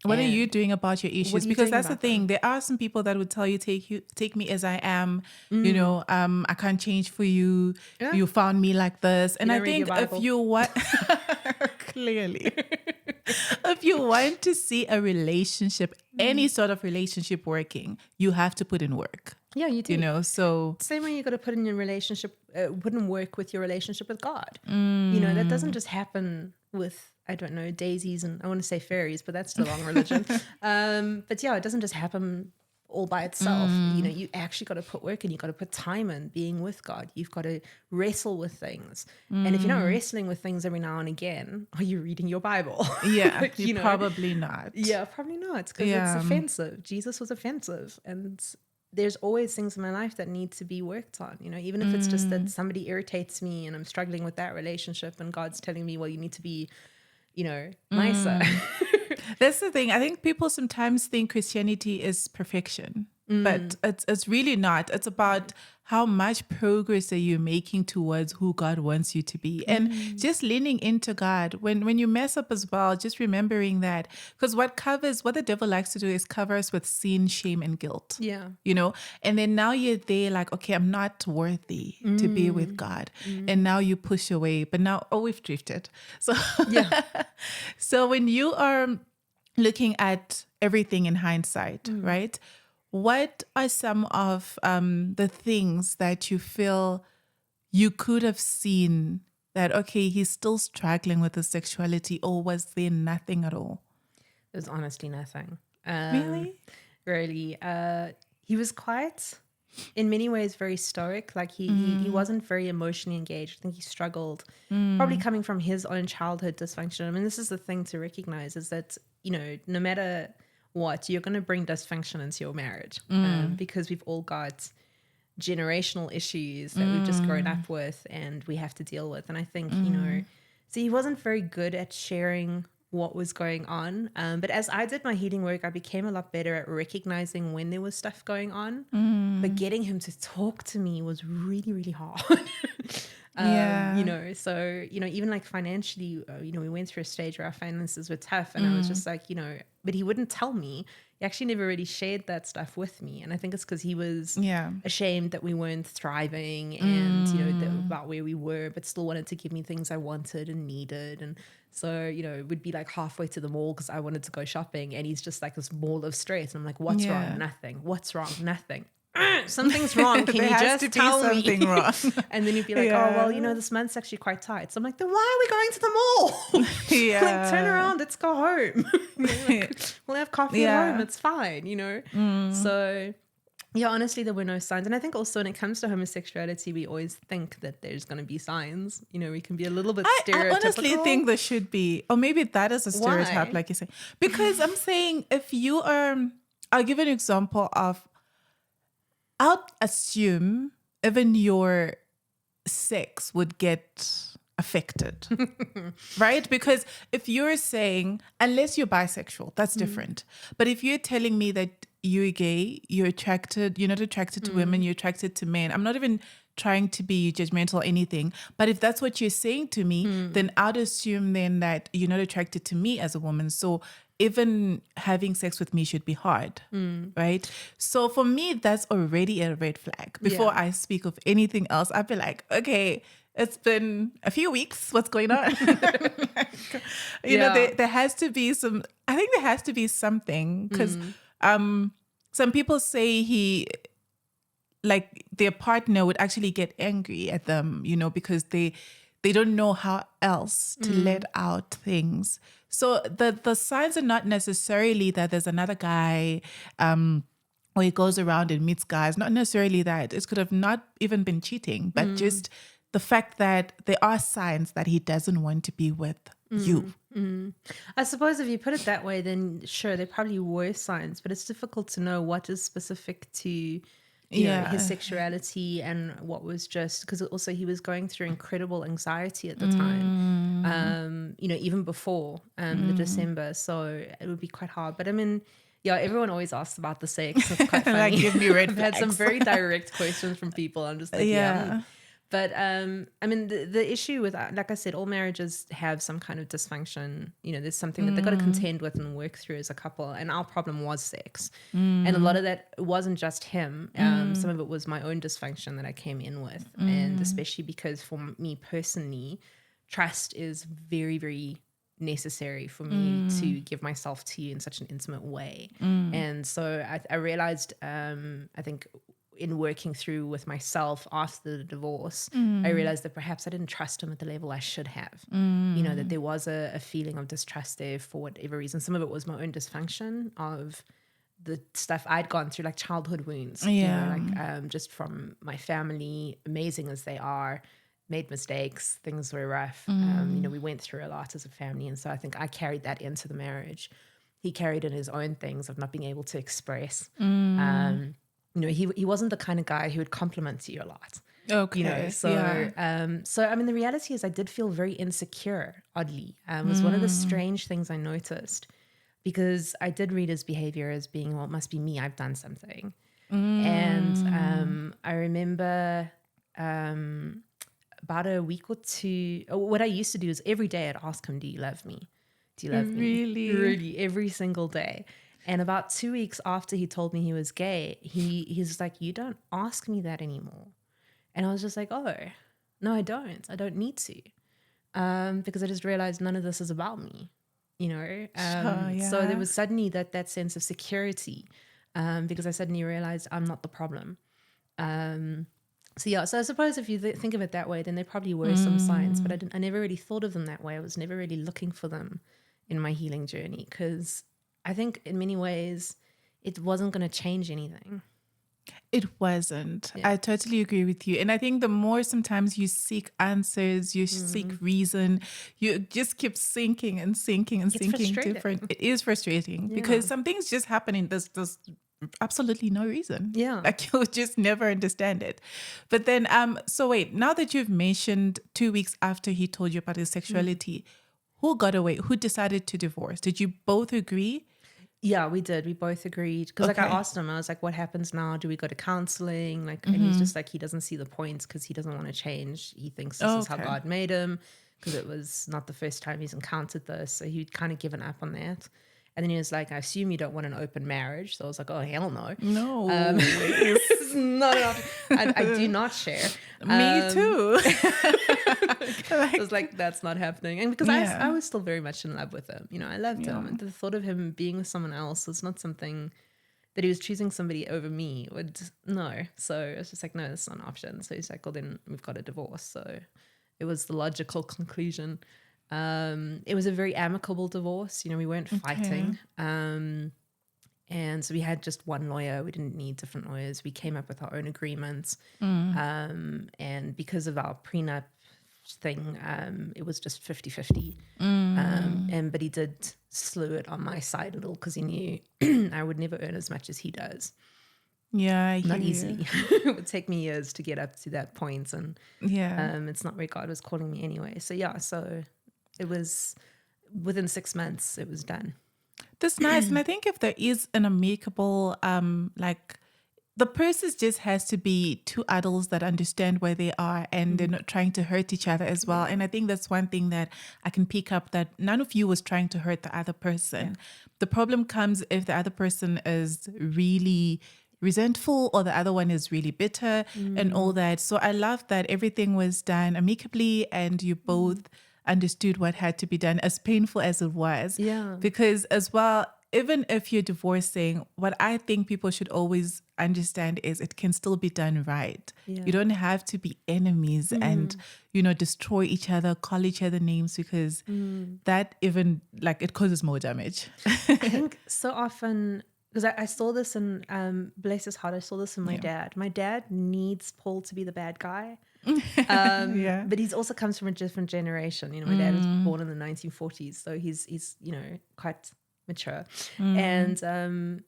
What are you doing about your issues? Because that's the thing. There are some people that would tell you, take me as I am. You know, I can't change for you. Yeah. You found me like this. And I think if you want, clearly, if you want to see a relationship, any sort of relationship working, you have to put in work. Yeah, you do. You know, so same way you got to put in your relationship, put in work with your relationship with God. You know, that doesn't just happen with, I don't know, daisies and I want to say fairies, but that's the wrong religion. But yeah, it doesn't just happen all by itself. You know, you actually got to put work in. You got to put time in being with God. You've got to wrestle with things. And if you're not wrestling with things every now and again, are you reading your Bible? Yeah, you know? Probably not. Yeah, probably not, because it's offensive. Jesus was offensive, and there's always things in my life that need to be worked on, you know, even if it's just that somebody irritates me and I'm struggling with that relationship and God's telling me, well, you need to be, you know, nicer. That's the thing. I think people sometimes think Christianity is perfection. but it's really not. It's about how much progress are you making towards who God wants you to be, and just leaning into God. When you mess up as well, just remembering that, because what the devil likes to do is cover us with sin, shame, and guilt. Yeah. You know, and then now you're there like, okay, I'm not worthy to be with God, and now you push away. But now, we've drifted. So Yeah. so when you are looking at everything in hindsight, right? What are some of the things that you feel you could have seen that, okay, he's still struggling with his sexuality, or was there nothing at all? There's honestly nothing. Really? Really. He was quite, in many ways, very stoic. Like he wasn't very emotionally engaged. I think he struggled, probably coming from his own childhood dysfunction. I mean, this is the thing to recognize, is that, you know, no matter what, you're going to bring dysfunction into your marriage, because we've all got generational issues that we've just grown up with and we have to deal with. And I think, you know, so he wasn't very good at sharing what was going on. But as I did my healing work, I became a lot better at recognizing when there was stuff going on. But getting him to talk to me was really, really hard. You know, so, you know, even like financially, you know, we went through a stage where our finances were tough, and I was just like, you know, but he wouldn't tell me. He actually never really shared that stuff with me. And I think it's because he was ashamed that we weren't thriving and, you know, about where we were, but still wanted to give me things I wanted and needed. And so, you know, we'd be like halfway to the mall because I wanted to go shopping, and he's just like this ball of stress. And I'm like, what's wrong? Nothing. What's wrong? Nothing. Something's wrong. Can you just tell me? Something wrong. And then you'd be like, oh, well, you know, this month's actually quite tight. So I'm like, then why are we going to the mall? Like, turn around, let's go home. You know, like, we'll have coffee at home. It's fine, you know? So, yeah, honestly, there were no signs. And I think also when it comes to homosexuality, we always think that there's going to be signs. You know, we can be a little bit stereotypical. I honestly think there should be, or maybe that is a stereotype, like you say. Because I'm saying, if you are, I'll give an example of, I'll assume even your sex would get affected, right? Because if you're saying, unless you're bisexual, that's different. But if you're telling me that you're gay, you're not attracted to women, you're attracted to men, I'm not even trying to be judgmental or anything, but if that's what you're saying to me, then I'd assume then that you're not attracted to me as a woman. So even having sex with me should be hard, right? So for me, that's already a red flag. Before I speak of anything else, I'd be like, okay, it's been a few weeks. What's going on? You know, there has to be I think there has to be something, because some people say like their partner would actually get angry at them, you know, because they don't know how else to let out things. So the signs are not necessarily that there's another guy or he goes around and meets guys. Not necessarily that. It could have not even been cheating, but just the fact that there are signs that he doesn't want to be with you. I suppose if you put it that way, then sure, there probably were signs, but it's difficult to know what is specific to you know, his sexuality and what was just, because also he was going through incredible anxiety at the time, you know, even before the December. So it would be quite hard. But I mean, yeah, everyone always asks about the sex. It's quite funny. Like, give me red I've had some very direct questions from people. I'm just like, yeah. But I mean, the issue with, like I said, all marriages have some kind of dysfunction. You know, there's something that they've got to contend with and work through as a couple. And our problem was sex. And a lot of that wasn't just him. Some of it was my own dysfunction that I came in with. And especially because for me personally, trust is very, very necessary for me to give myself to you in such an intimate way. And so I realized, I think, in working through with myself after the divorce, I realized that perhaps I didn't trust him at the level I should have. You know, that there was a feeling of distrust there for whatever reason. Some of it was my own dysfunction of the stuff I'd gone through, like childhood wounds, you know, like just from my family, amazing as they are, made mistakes, things were rough. You know, we went through a lot as a family. And so I think I carried that into the marriage. He carried in his own things of not being able to express. You know, he wasn't the kind of guy who would compliment you a lot. Okay. You know, so so I mean, the reality is I did feel very insecure, oddly. It was one of the strange things I noticed, because I did read his behavior as being, well, it must be me, I've done something. And I remember about a week or two, what I used to do is every day I'd ask him, do you love me? Do you love me? Really? Really, every single day. And about 2 weeks after he told me he was gay, he's like, you don't ask me that anymore. And I was just like, oh, no, I don't. I don't need to. Because I just realized none of this is about me, you know? So there was suddenly that sense of security, because I suddenly realized I'm not the problem. So I suppose if you think of it that way, then there probably were some signs, but I never really thought of them that way. I was never really looking for them in my healing journey, because I think in many ways it wasn't going to change anything. It wasn't. I totally agree with you. And I think the more sometimes you seek answers, you seek reason, you just keep sinking and sinking and sinking different. It is frustrating because some things just happen in this absolutely no reason. Yeah. Like you'll just never understand it. But then, so wait, now that you've mentioned 2 weeks after he told you about his sexuality, who got away? Who decided to divorce? Did you both agree? Yeah, we did. We both agreed. Because like I asked him, I was like, what happens now? Do we go to counseling? Like, and he's just like, he doesn't see the points because he doesn't want to change. He thinks this is how God made him, because it was not the first time he's encountered this. So he'd kind of given up on that. And then he was like, I assume you don't want an open marriage. So I was like, oh, hell no. No. It's not an option. I do not share. Me too. I was like, that's not happening. And because I was still very much in love with him. You know, I loved him. And the thought of him being with someone else was not something that he was choosing somebody over me. No. So I was just like, no, that's not an option. So he's like, well, then we've got a divorce. So it was the logical conclusion. It was a very amicable divorce. You know, we weren't fighting. And so we had just one lawyer. We didn't need different lawyers. We came up with our own agreements. And because of our prenup thing, it was just 50-50. But he did slew it on my side a little because he knew I would never earn as much as he does. Yeah, not easily. It would take me years to get up to that point, and it's not where God was calling me anyway. So it was within 6 months it was done. That's nice. And I think if there is an amicable, like the person just has to be two adults that understand where they are and they're not trying to hurt each other as well. And I think that's one thing that I can pick up, that none of you was trying to hurt the other person. The problem comes if the other person is really resentful or the other one is really bitter and all that. So I love that everything was done amicably and you both understood what had to be done, as painful as it was. Because as well, even if you're divorcing, what I think people should always understand is it can still be done right. You don't have to be enemies and, you know, destroy each other, call each other names, because that even, like, it causes more damage. I think so often, because I saw this in, bless his heart, I saw this in my dad. My dad needs Paul to be the bad guy. But he's also comes from a different generation. You know, my dad was born in the 1940s, so he's you know, quite mature. And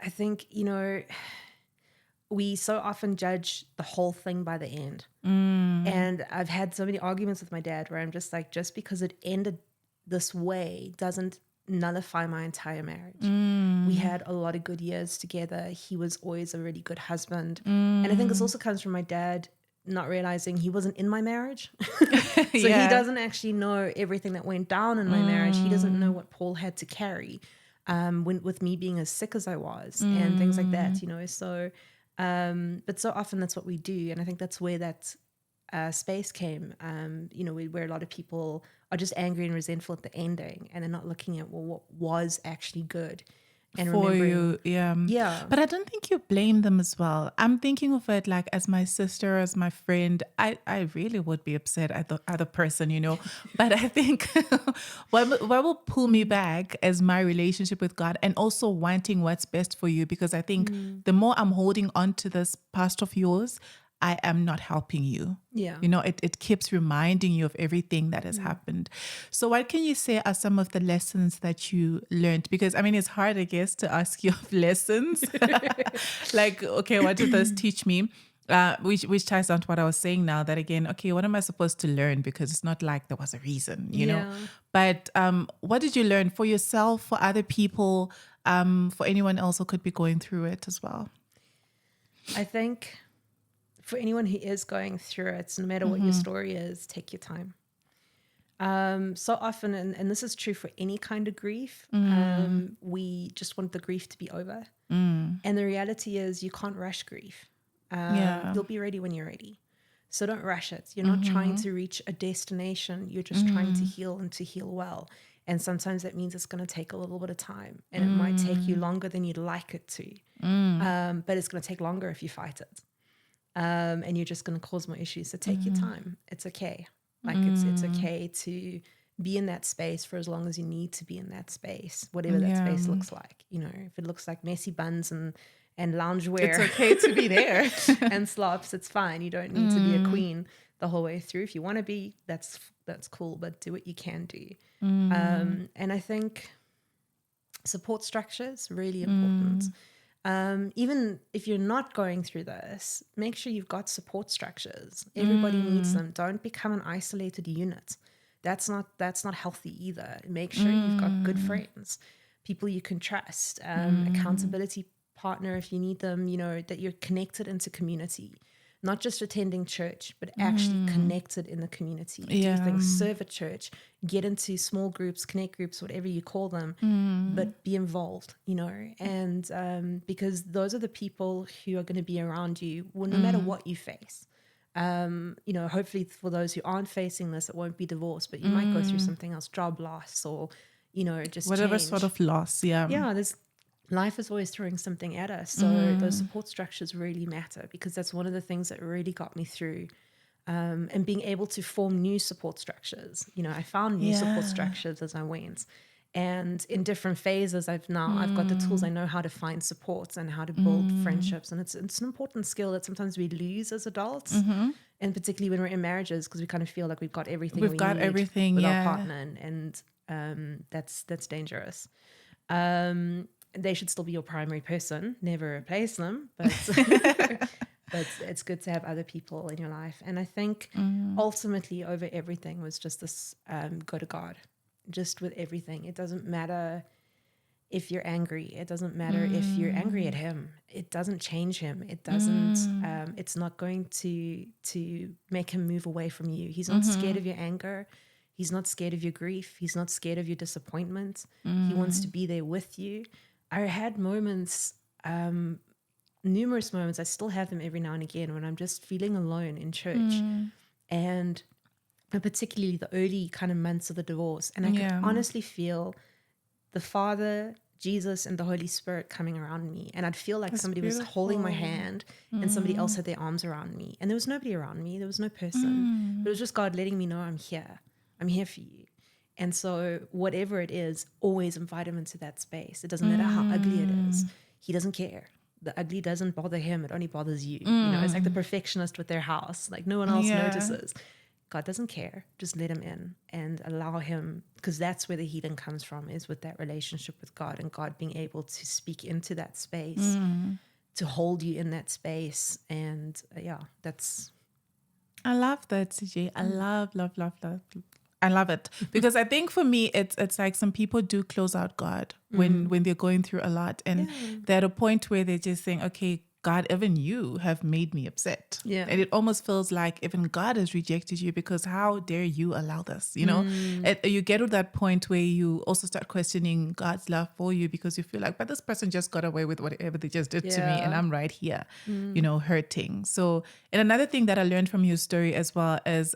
I think, you know, we so often judge the whole thing by the end. And I've had so many arguments with my dad where I'm just like, just because it ended this way doesn't nullify my entire marriage. We had a lot of good years together. He was always a really good husband. And I think this also comes from my dad not realizing he wasn't in my marriage. So he doesn't actually know everything that went down in my marriage. He doesn't know what Paul had to carry with me being as sick as I was and things like that, you know. So but so often that's what we do, and I think that's where that space came, you know, where a lot of people are just angry and resentful at the ending and they're not looking at, well, what was actually good. And for you, But I don't think you blame them as well. I'm thinking of it like as my sister, as my friend. I really would be upset at the other person, you know. But I think what will pull me back is my relationship with God and also wanting what's best for you. Because I think the more I'm holding on to this past of yours, I am not helping you. You know, it keeps reminding you of everything that has happened. So what can you say are some of the lessons that you learned? Because I mean, it's hard, I guess, to ask you of lessons. Like, okay, what did this teach me? Which ties down to what I was saying now, that again, okay, what am I supposed to learn? Because it's not like there was a reason, you know. But what did you learn for yourself, for other people, for anyone else who could be going through it as well? I think for anyone who is going through it, no matter what your story is, take your time. So often, and this is true for any kind of grief, we just want the grief to be over. And the reality is you can't rush grief. You'll be ready when you're ready. So don't rush it. You're not trying to reach a destination. You're just trying to heal and to heal well. And sometimes that means it's going to take a little bit of time, and it might take you longer than you'd like it to. But it's going to take longer if you fight it. And you're just going to cause more issues. So take your time. It's okay. Like it's okay to be in that space for as long as you need to be in that space, whatever that space looks like. You know, if it looks like messy buns and loungewear, it's okay to be there. and slops, it's fine. You don't need to be a queen the whole way through. If you want to be, that's cool, but do what you can do. And I think support structures really important. Even if you're not going through this, make sure you've got support structures. Everybody needs them. Don't become an isolated unit. That's not healthy either. Make sure you've got good friends, people you can trust, accountability partner if you need them, you know, that you're connected into community. Not just attending church, but actually connected in the community. Do things, serve at church, get into small groups, connect groups, whatever you call them, but be involved, you know, and because those are the people who are going to be around you, well, no matter what you face. You know, hopefully for those who aren't facing this, it won't be divorce, but you might go through something else, job loss, or, you know, just whatever change. sort of loss. Yeah. Life is always throwing something at us. So those support structures really matter, because that's one of the things that really got me through. And being able to form new support structures. You know, I found new support structures as I went. And in different phases, I've got the tools. I know how to find supports and how to build friendships. And it's an important skill that sometimes we lose as adults. And particularly when we're in marriages, because we kind of feel like we've got everything we need with our partner. And that's dangerous. They should still be your primary person, never replace them, but but it's good to have other people in your life. And I think ultimately over everything was just this, go to God, just with everything. It doesn't matter if you're angry. It doesn't matter if you're angry at him. It doesn't change him. It doesn't, it's not going to make him move away from you. He's not scared of your anger. He's not scared of your grief. He's not scared of your disappointment. He wants to be there with you. I had moments, numerous moments, I still have them every now and again, when I'm just feeling alone in church. And particularly the early kind of months of the divorce. And I could honestly feel the Father, Jesus, and the Holy Spirit coming around me. And I'd feel like somebody was holding my hand and somebody else had their arms around me. And there was nobody around me. There was no person. But it was just God letting me know, I'm here. I'm here for you. And so whatever it is, always invite him into that space. It doesn't matter how ugly it is. He doesn't care. The ugly doesn't bother him. It only bothers you. You know, it's like the perfectionist with their house. Like no one else notices. God doesn't care. Just let him in and allow him, because that's where the healing comes from, is with that relationship with God, and God being able to speak into that space, to hold you in that space. And that's... I love that, CJ. I love. I love it, because I think for me, it's like some people do close out God when they're going through a lot, and they're at a point where they're just saying, okay, God, even you have made me upset. Yeah. And it almost feels like even God has rejected you, because how dare you allow this, you know? You get to that point where you also start questioning God's love for you, because you feel like, but this person just got away with whatever they just did to me, and I'm right here, you know, hurting. So, and another thing that I learned from your story as well is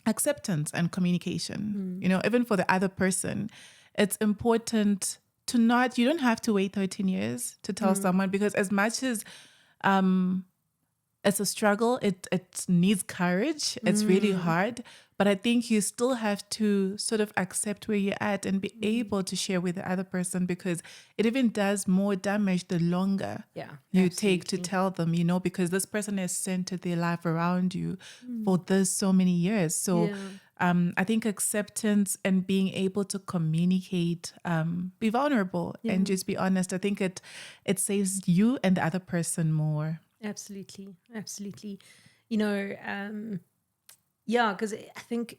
acceptance and communication. You know, even for the other person, it's important to not, you don't have to wait 13 years to tell someone, because as much as it's a struggle, it needs courage. It's really hard, but I think you still have to sort of accept where you're at and be able to share with the other person, because it even does more damage the longer you take to tell them, you know, because this person has centered their life around you for this so many years. So I think acceptance and being able to communicate, be vulnerable and just be honest, I think it saves you and the other person more. Absolutely. You know, because I think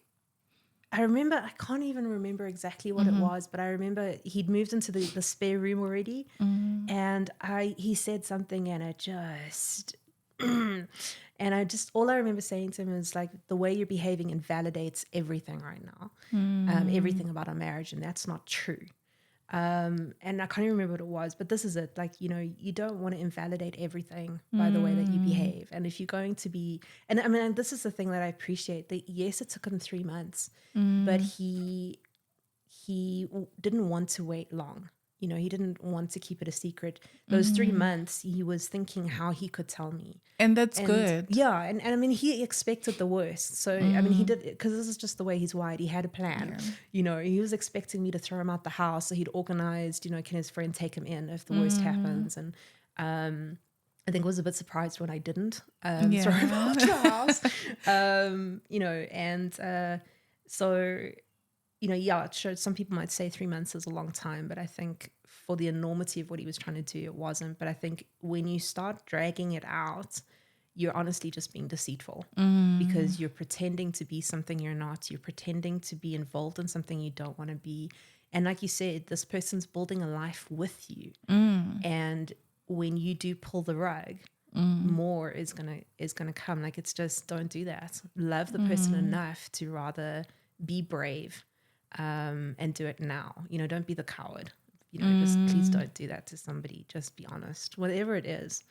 I remember, I can't even remember exactly what it was, but I remember he'd moved into the spare room already, and he said something, and it just, and all I remember saying to him is like, the way you're behaving invalidates everything right now, everything about our marriage, and that's not true. And I can't even remember what it was, but this is it. Like, you don't want to invalidate everything by the way that you behave. And if you're going to be, and I mean, this is the thing that I appreciate, that yes, it took him 3 months, but he didn't want to wait long. He didn't want to keep it a secret. Those 3 months, he was thinking how he could tell me. And that's good. Yeah. And I mean, he expected the worst. So, I mean, he did, because this is just the way he's wired. He had a plan. He was expecting me to throw him out the house. So he'd organized, can his friend take him in if the worst happens? And I think was a bit surprised when I didn't throw him out the house. So, it showed, some people might say 3 months is a long time, but I think for the enormity of what he was trying to do, it wasn't. But I think when you start dragging it out, you're honestly just being deceitful because you're pretending to be something you're not. You're pretending to be involved in something you don't want to be. And like you said, this person's building a life with you. And when you do pull the rug, more is gonna come. Like, it's just, don't do that. Love the person enough to rather be brave. And do it now. Don't be the coward. Just please don't do that to somebody. Just be honest. Whatever it is,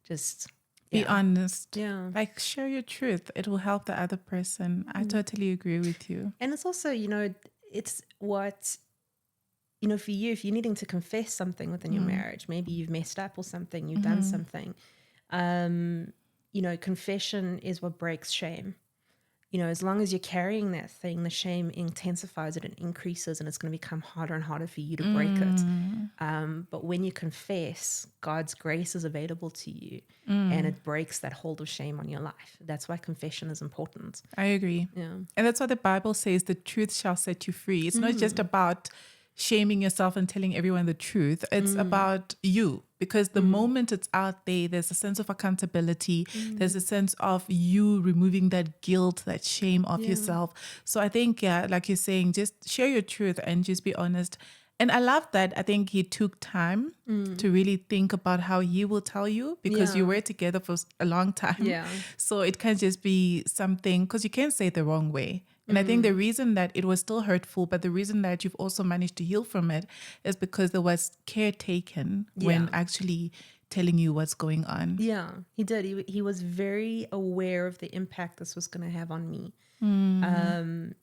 just be honest. Yeah. Like, share your truth. It will help the other person. I totally agree with you. And it's also, it's what, for you, if you're needing to confess something within your marriage, maybe you've messed up or something, you've done something, confession is what breaks shame. As long as you're carrying that thing, the shame intensifies it and increases, and it's going to become harder and harder for you to break it. But when you confess, God's grace is available to you, and it breaks that hold of shame on your life. That's why confession is important. I agree. Yeah. And that's why the Bible says the truth shall set you free. It's not just about shaming yourself and telling everyone the truth. It's about you, because the moment it's out there, there's a sense of accountability. There's a sense of you removing that guilt, that shame of yourself. So I think, like you're saying, just share your truth and just be honest. And I love that. I think he took time to really think about how he will tell you, because you were together for a long time. Yeah. So it can't just be something, because you can't say it the wrong way. And I think the reason that it was still hurtful, but the reason that you've also managed to heal from it, is because there was care taken when actually telling you what's going on. Yeah, he did. He was very aware of the impact this was going to have on me. And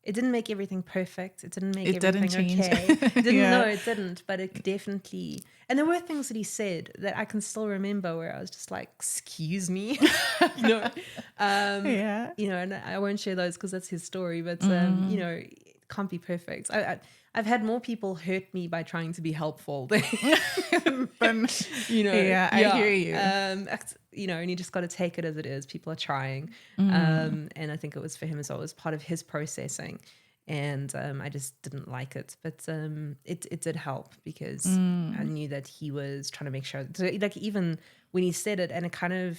it didn't make everything perfect. It didn't make everything change. okay. It didn't. No, it didn't. But it definitely. And there were things that he said that I can still remember where I was just like, "Excuse me," And I won't share those because that's his story. But it can't be perfect. I've had more people hurt me by trying to be helpful than, I hear you. And you just got to take it as it is. People are trying. And I think it was for him as well. It was part of his processing. And I just didn't like it. But it did help, because I knew that he was trying to make sure. So, like, even when he said it, and it kind of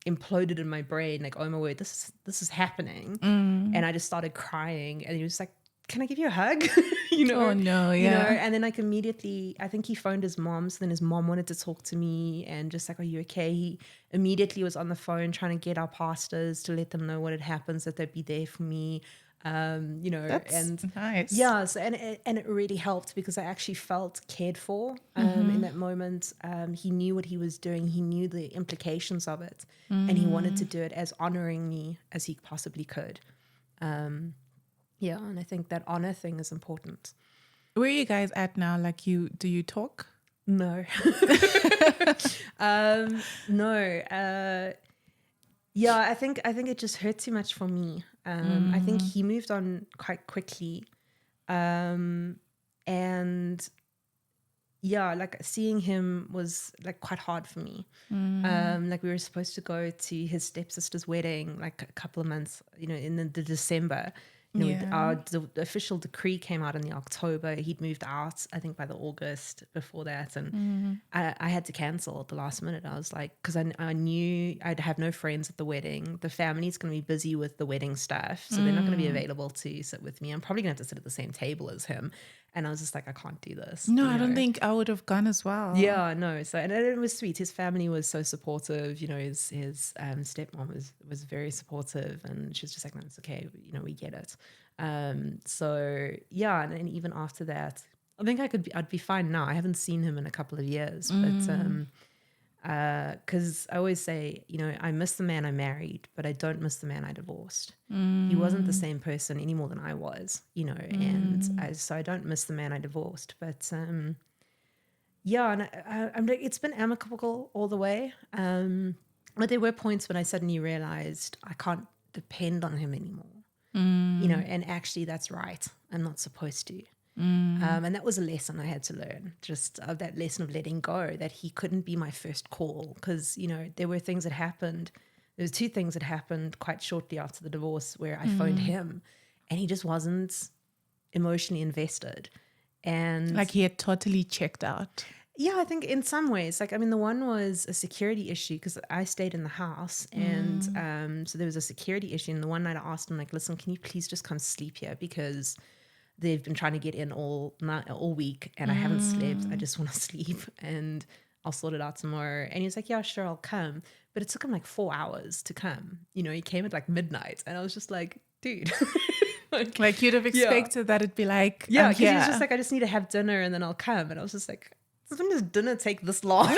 imploded in my brain, like, oh my word, this is happening. And I just started crying. And he was like, can I give you a hug? Oh no, And then, like, immediately, I think he phoned his mom. So then his mom wanted to talk to me and just like, are you okay? He immediately was on the phone trying to get our pastors to let them know what had happened, so that they'd be there for me. That's and nice. Yeah, so, and it really helped, because I actually felt cared for in that moment. He knew what he was doing. He knew the implications of it, and he wanted to do it as honoring me as he possibly could. And I think that honor thing is important. Where are you guys at now? Like, do you talk? No. No. I think it just hurt too much for me. I think he moved on quite quickly. Like, seeing him was like quite hard for me. Like, we were supposed to go to his stepsister's wedding like a couple of months, in the December. The official decree came out in the October. He'd moved out, I think, by the August before that. And I had to cancel at the last minute. I was like, because I knew I'd have no friends at the wedding. The family's going to be busy with the wedding stuff. So they're not going to be available to sit with me. I'm probably going to have to sit at the same table as him. And I was just like, I can't do this. No, I don't think I would have gone as well. Yeah, no. So, and it was sweet. His family was so supportive. His stepmom was very supportive, and she was just like, no, it's okay. We get it. So yeah, and then even after that, I think I'd be fine now. I haven't seen him in a couple of years, but because I always say, I miss the man I married, but I don't miss the man I divorced. He wasn't the same person any more than I was, and so I don't miss the man I divorced. But yeah, and I'm like, it's been amicable all the way. But there were points when I suddenly realized I can't depend on him anymore. And actually that's right. I'm not supposed to. And that was a lesson I had to learn, just of that lesson of letting go, that he couldn't be my first call. Because, there were things that happened. There was 2 things that happened quite shortly after the divorce where I phoned him and he just wasn't emotionally invested. And like he had totally checked out. Yeah, I think in some ways, the one was a security issue because I stayed in the house, and so there was a security issue. And the one night I asked him, like, listen, can you please just come sleep here, because they've been trying to get in all week and I haven't slept. I just want to sleep, and I'll sort it out tomorrow. And he was like, yeah, sure, I'll come. But it took him like 4 hours to come. He came at like midnight, and I was just like, dude. like you'd have expected that it'd be like, yeah, because he was just like, I just need to have dinner and then I'll come. And I was just like, when does dinner take this long?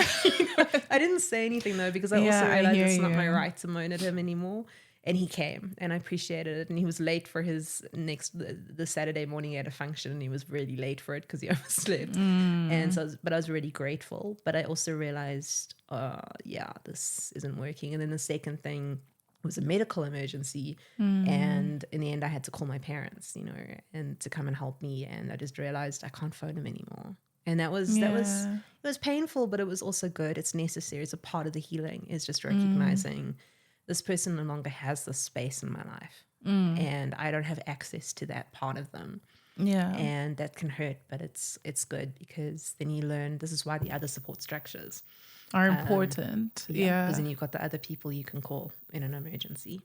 I didn't say anything though, because I also realized it's not my right to moan at him anymore. And he came, and I appreciated it. And he was late for his the Saturday morning. He had a function, and he was really late for it because he overslept. And so, I was really grateful. But I also realized, this isn't working. And then the second thing was a medical emergency, and in the end, I had to call my parents, and to come and help me. And I just realized I can't phone him anymore. And it was painful, but it was also good. It's necessary. It's a part of the healing, is just recognizing this person no longer has this space in my life, and I don't have access to that part of them. Yeah. And that can hurt, but it's good, because then you learn this is why the other support structures are important. Yeah. Because then you've got the other people you can call in an emergency.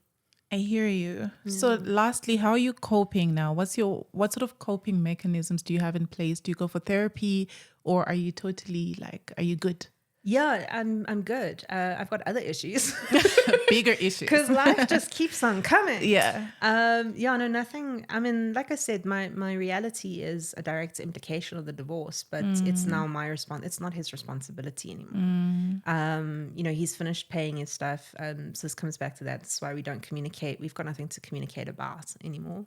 I hear you. So lastly, how are you coping now? What sort of coping mechanisms do you have in place? Do you go for therapy, or are you totally are you good? Yeah, I'm good. I've got other issues. Bigger issues. Because life just keeps on coming. Yeah. No, nothing. I mean, like I said, my reality is a direct implication of the divorce, but it's now my it's not his responsibility anymore. He's finished paying his stuff. So this comes back to that. That's why we don't communicate. We've got nothing to communicate about anymore.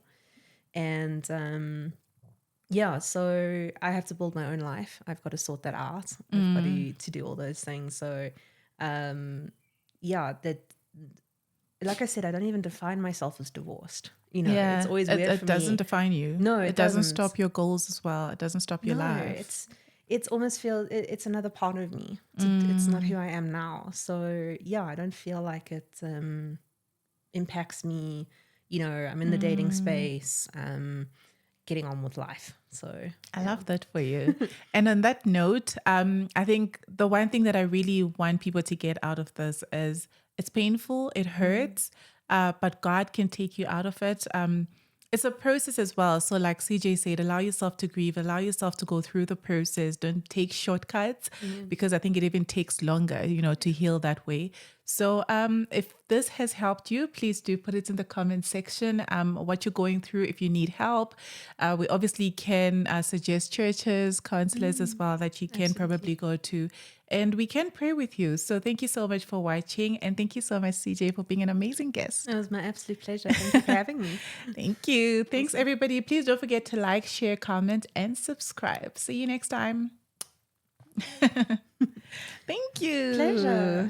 And so I have to build my own life. I've got to sort that out. I've got to do all those things. So, that, like I said, I don't even define myself as divorced. It's always weird for me. It doesn't define you. No, it doesn't stop your goals as well. It doesn't stop your life. It's almost it's another part of me. It's not who I am now. So I don't feel like it impacts me. I'm in the dating space. Getting on with life. So I love that for you. And on that note, I think the one thing that I really want people to get out of this is it's painful, it hurts, but God can take you out of it. It's a process as well. So like CJ said, allow yourself to grieve, allow yourself to go through the process. Don't take shortcuts, because I think it even takes longer, to heal that way. So if this has helped you, please do put it in the comment section, what you're going through. If you need help, we obviously can suggest churches, counselors as well that you can probably go to, and we can pray with you. So thank you so much for watching, and thank you so much, CJ, for being an amazing guest. It was my absolute pleasure. Thank you for having me. Thank you. Thanks, everybody. Please don't forget to like, share, comment, and subscribe. See you next time. Thank you. Pleasure.